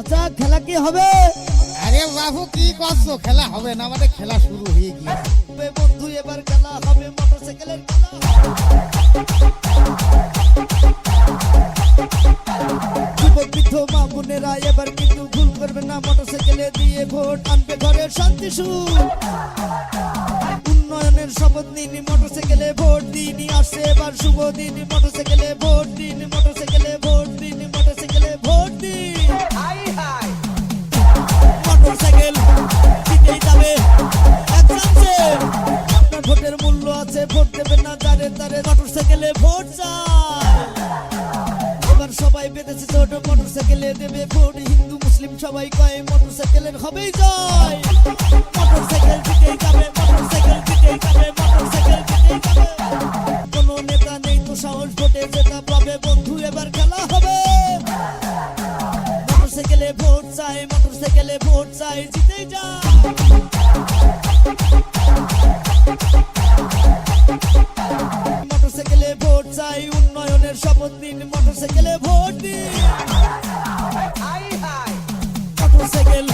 আচ্ছা খেলা কি হবে? আরে বাবু কি করছো? খেলা হবে না মানে খেলা শুরু হয়ে গিয়েছে বন্ধু, এবার খেলা হবে মোটরসাইকেলের খেলা। যুবক বৃদ্ধ মা বোনেরা এবার কিন্তু ভুল করবে না, মোটরসাইকেলে দিয়ে ভোট আনবে ঘরের শান্তি সুখ। উন্নয়নের শপথ নিন, মোটরসাইকেলে ভোট দিন। আসছে এবার শুভ দিন, মোটরসাইকেলে ভোট দিন, মোটরসাইকেলে ভোট দিন, মোটরসাইকেলে ভোট দিন। মোটরসাইকেল জিতেই যাবে এক চান্সে। আপনার ভোটের মূল্য আছে, ভোট দেবেন না যারে তারে, মোটরসাইকেলে ভোট চাই। এবার সবাই বেঁধেছে ছোট, মোটরসাইকেলে দেবে ভোট। হিন্দু মুসলিম সবাই কয় মোটরসাইকেলের হবেই জয়। মোটরসাইকেল জিতেই যাবে, মোটরসাইকেল জিতেই যাবে, মোটরসাইকেল জিতেই যাবে। কোনো নেতা নেই তো সাহস ভোটে জেতা পাবে, বন্ধু এবার খেলা হবে। মোটরসাইকেলে ভোট চাই, মোটরসাইকেলে ভোট চাই, জিতেই যায়। মোটরসাইকেলে ভোট চাই, উন্নয়নের শপথ দিন, মোটরসাইকেলে ভোট দিন। মোটরসাইকেল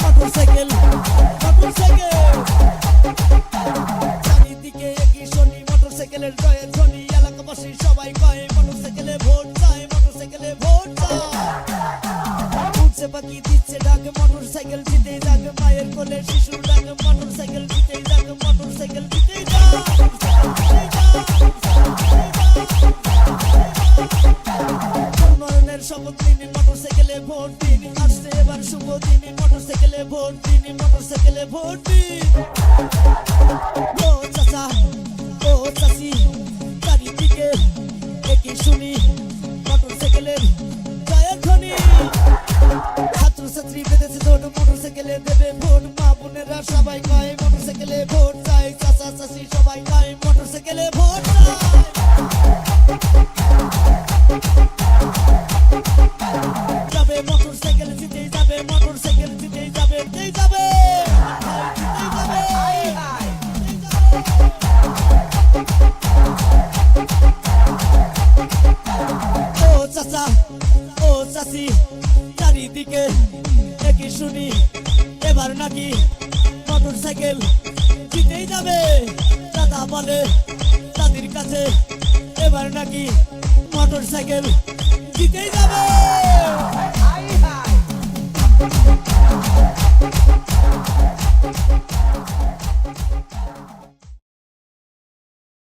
মোটরসাইকেল মোটরসাইকেল চারিদিকে একই শনি, মোটরসাইকেলের জয়ের ধ্বনি। এলাকাবাসী সবাই কয় মোটরসাইকেলে ভোট চাই, মোটরসাইকেলে ভোট চাই। উঠছে পাখি দিচ্ছে ডাক, মোটরসাইকেল জিতেই যাক। মায়ের কোলে শিশুর ডাক, মোটরসাইকেল জিতেই যাক, মোটরসাইকেল জিতেই যাক। উন্নয়নের শপথ নিন, মোটরসাইকেলে ভোট দিন। আসছে এবার শুভ দিন, মোটরসাইকেলে ভোট দিন, মোটরসাইকেলে ভোট দিন। ও চাচা ও চাচি চারিদিকে একই শুনি, মোটরসাইকেলের জয়ের ধ্বনি। ছাত্রছাত্রী বেঁধেছে ছোট, মোটরসাইকেলে দেবে ভোট। মা বোনেরা সবাই কয় মোটরসাইকেলে ভোট চাই। চাচা চাচি সবাই কয় মোটরসাইকেলে ভোট চাই। যাবে মোটরসাইকেল জিতেই যাবে, মোটরসাইকেল জিতেই যাবে, জিতেই যাবে, জিতেই যাবে। ও চাচা ও চাচি চারিদিকে একই শুনি, এবার নাকি মোটরসাইকেল জিতেই যাবে। দাদা বলে দাদির কাছে এবার নাকি মোটরসাইকেল জিতেই যাবে।